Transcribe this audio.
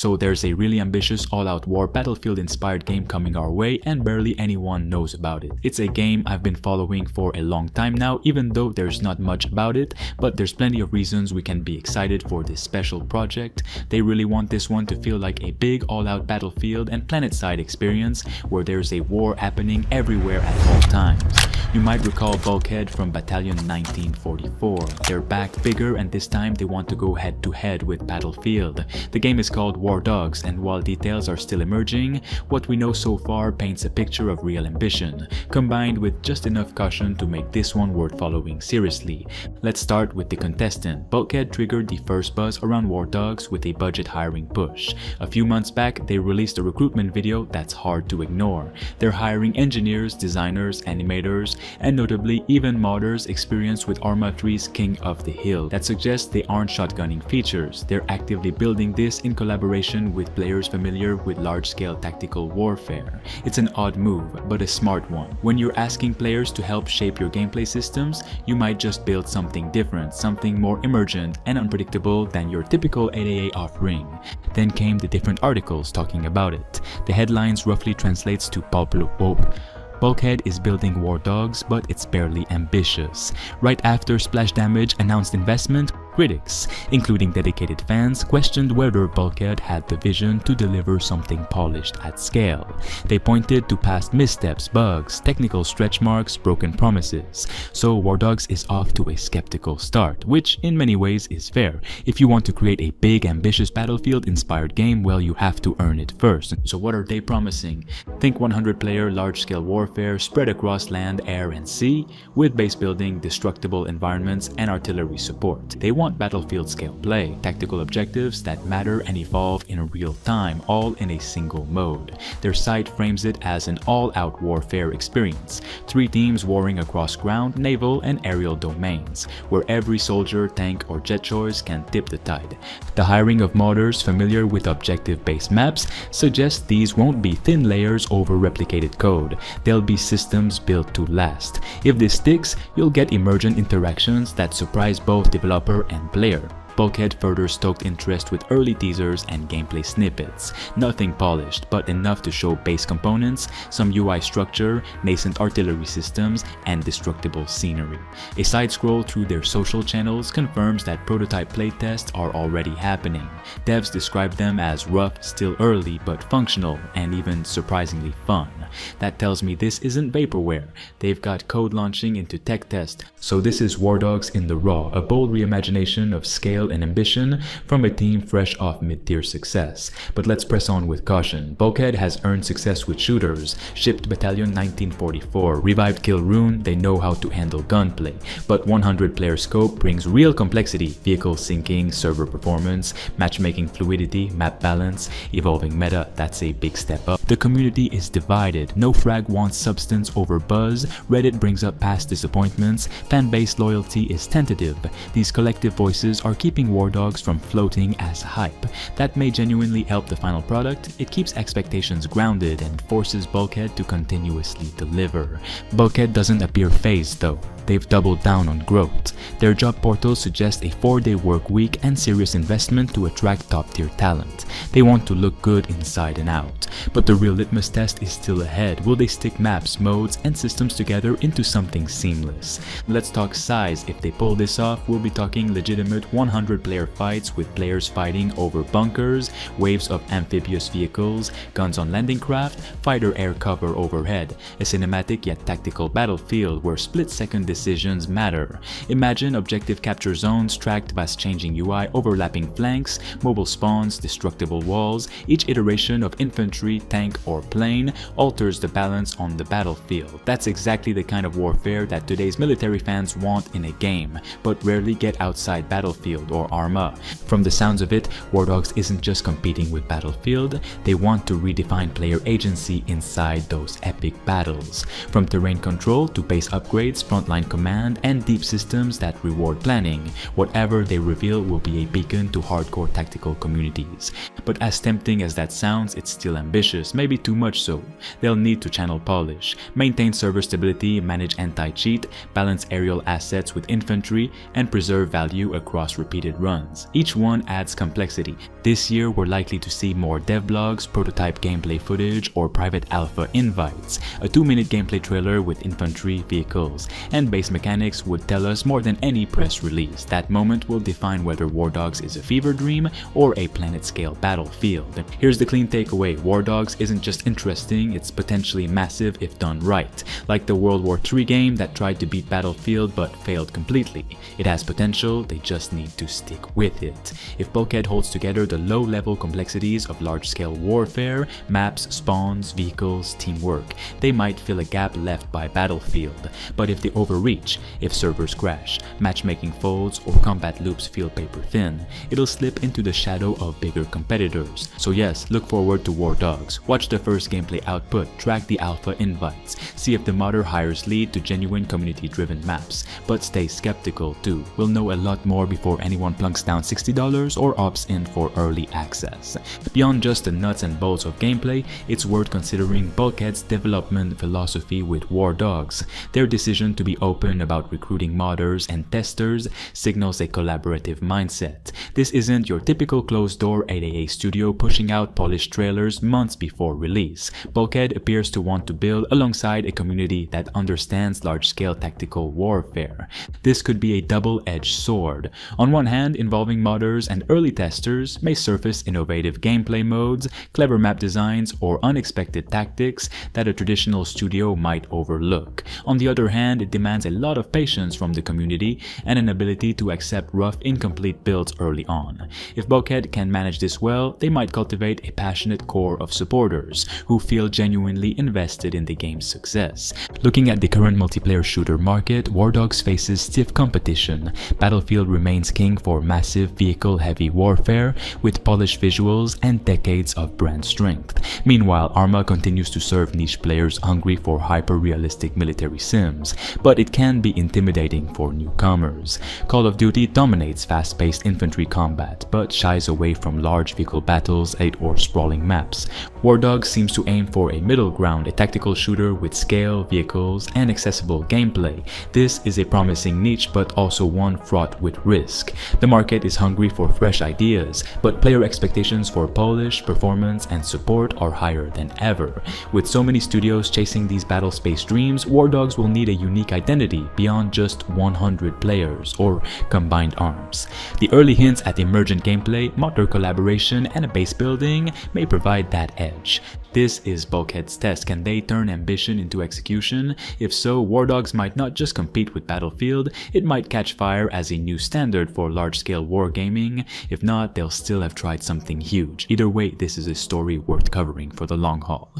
So there's a really ambitious all-out war battlefield-inspired game coming our way, and barely anyone knows about it. It's a game I've been following for a long time now, even though there's not much about it, but there's plenty of reasons we can be excited for this special project. They really want this one to feel like a big all-out battlefield and planet-side experience where there's a war happening everywhere at all times. You might recall Bulkhead from Battalion 1944. They're back bigger, and this time they want to go head-to-head with Battlefield. The game is called WARDOGS, and while details are still emerging, what we know so far paints a picture of real ambition, combined with just enough caution to make this one worth following seriously. Let's start with the contestant. Bulkhead triggered the first buzz around WARDOGS with a budget hiring push. A few months back, they released a recruitment video that's hard to ignore. They're hiring engineers, designers, animators, and notably even modders experienced with Arma 3's King of the Hill. That suggests they aren't shotgunning features. They're actively building this in collaboration with players familiar with large-scale tactical warfare. It's an odd move, but a smart one. When you're asking players to help shape your gameplay systems, you might just build something different, something more emergent and unpredictable than your typical 8AA offering. Then came the different articles talking about it. The headlines roughly translates to Bulkhead is building WARDOGS, but it's barely ambitious. Right after Splash Damage announced investment, critics, including dedicated fans, questioned whether Bulkhead had the vision to deliver something polished at scale. They pointed to past missteps, bugs, technical stretch marks, broken promises. So WARDOGS is off to a skeptical start, which in many ways is fair. If you want to create a big, ambitious battlefield-inspired game, well, you have to earn it first. So what are they promising? Think 100-player large-scale warfare spread across land, air, and sea, with base building, destructible environments, and artillery support. They want battlefield scale play, tactical objectives that matter and evolve in real time, all in a single mode. Their site frames it as an all-out warfare experience. 3 teams warring across ground, naval, and aerial domains, where every soldier, tank, or jet choice can tip the tide. The hiring of modders familiar with objective-based maps suggests these won't be thin layers over replicated code. They'll be systems built to last. If this sticks, you'll get emergent interactions that surprise both developer and player. Bulkhead further stoked interest with early teasers and gameplay snippets. Nothing polished, but enough to show base components, some UI structure, nascent artillery systems, and destructible scenery. A side scroll through their social channels confirms that prototype playtests are already happening. Devs describe them as rough, still early, but functional, and even surprisingly fun. That tells me this isn't vaporware. They've got code launching into tech test. So this is WARDOGS in the raw, a bold reimagination of scale and ambition from a team fresh off mid-tier success. But let's press on with caution. Bulkhead has earned success with shooters, shipped Battalion 1944, revived Kill Rune, they know how to handle gunplay. But 100-player scope brings real complexity, vehicle syncing, server performance, matchmaking fluidity, map balance, evolving meta, that's a big step up. The community is divided, no frag wants substance over buzz, Reddit brings up past disappointments, fan-base loyalty is tentative. These collective voices are keeping WARDOGS from floating as hype. That may genuinely help the final product. It keeps expectations grounded and forces Bulkhead to continuously deliver. Bulkhead doesn't appear phased though. They've doubled down on growth. Their job portal suggests a 4-day work week and serious investment to attract top-tier talent. They want to look good inside and out. But the real litmus test is still ahead. Will they stick maps, modes, and systems together into something seamless? Let's talk size. If they pull this off, we'll be talking legitimate 100-player fights with players fighting over bunkers, waves of amphibious vehicles, guns on landing craft, fighter air cover overhead, a cinematic yet tactical battlefield where split-second decisions matter. Imagine objective capture zones tracked by changing UI, overlapping flanks, mobile spawns, destructible walls. Each iteration of infantry, tank, or plane alters the balance on the battlefield. That's exactly the kind of warfare that today's military fans want in a game, but rarely get outside Battlefield or Arma. From the sounds of it, WARDOGS isn't just competing with Battlefield, they want to redefine player agency inside those epic battles. From terrain control to base upgrades, frontline command and deep systems that reward planning. Whatever they reveal will be a beacon to hardcore tactical communities. But as tempting as that sounds, it's still ambitious, maybe too much so. They'll need to channel polish, maintain server stability, manage anti-cheat, balance aerial assets with infantry, and preserve value across repeated runs. Each one adds complexity. This year we're likely to see more devlogs, prototype gameplay footage, or private alpha invites. A 2-minute gameplay trailer with infantry, vehicles, and base mechanics would tell us more than any press release. That moment will define whether WARDOGS is a fever dream or a planet-scale battlefield. Here's the clean takeaway: WARDOGS isn't just interesting, it's potentially massive if done right. Like the World War III game that tried to beat Battlefield but failed completely. It has potential, they just need to stick with it. If Bulkhead holds together the low-level complexities of large-scale warfare, maps, spawns, vehicles, teamwork, they might fill a gap left by Battlefield. But if they overreach, if servers crash, matchmaking folds, or combat loops feel paper-thin, it'll slip into the shadow of bigger competitors. So yes, look forward to WARDOGS. Watch the first gameplay output, track the alpha invites, see if the modder hires lead to genuine community-driven maps. But stay skeptical too. We'll know a lot more before anyone plunks down $60 or opts in for early access. Beyond just the nuts and bolts of gameplay, it's worth considering Bulkhead's development philosophy with WARDOGS. Their decision to be open about recruiting modders and testers signals a collaborative mindset. This isn't your typical closed-door 8AA studio pushing out polished trailers months before release. Bulkhead appears to want to build alongside a community that understands large-scale tactical warfare. This could be a double-edged sword. On one hand, involving modders and early testers may surface innovative gameplay modes, clever map designs, or unexpected tactics that a traditional studio might overlook. On the other hand, it demands a lot of patience from the community and an ability to accept rough, incomplete builds early on. If Bulkhead can manage this well, they might cultivate a passionate core of supporters who feel genuinely invested in the game's success. Looking at the current multiplayer shooter market, WARDOGS faces stiff competition. Battlefield remains king for massive vehicle-heavy warfare with polished visuals and decades of brand strength. Meanwhile, Arma continues to serve niche players hungry for hyper-realistic military sims, but it can be intimidating for newcomers. Call of Duty dominates fast-paced infantry combat, but shies away from large vehicle battles or sprawling maps. WARDOGS seems to aim for a middle ground, a tactical shooter with scale, vehicles, and accessible gameplay. This is a promising niche, but also one fraught with risk. The market is hungry for fresh ideas, but player expectations for polish, performance, and support are higher than ever. With so many studios chasing these battle space dreams, WARDOGS will need a unique identity beyond just 100 players or combined arms. The early hints at emergent gameplay, modder collaboration, and a base building may provide that edge. This is Bulkhead's test. Can they turn ambition into execution? If so, WARDOGS might not just compete with Battlefield, it might catch fire as a new standard for large-scale wargaming. If not, they'll still have tried something huge. Either way, this is a story worth covering for the long haul.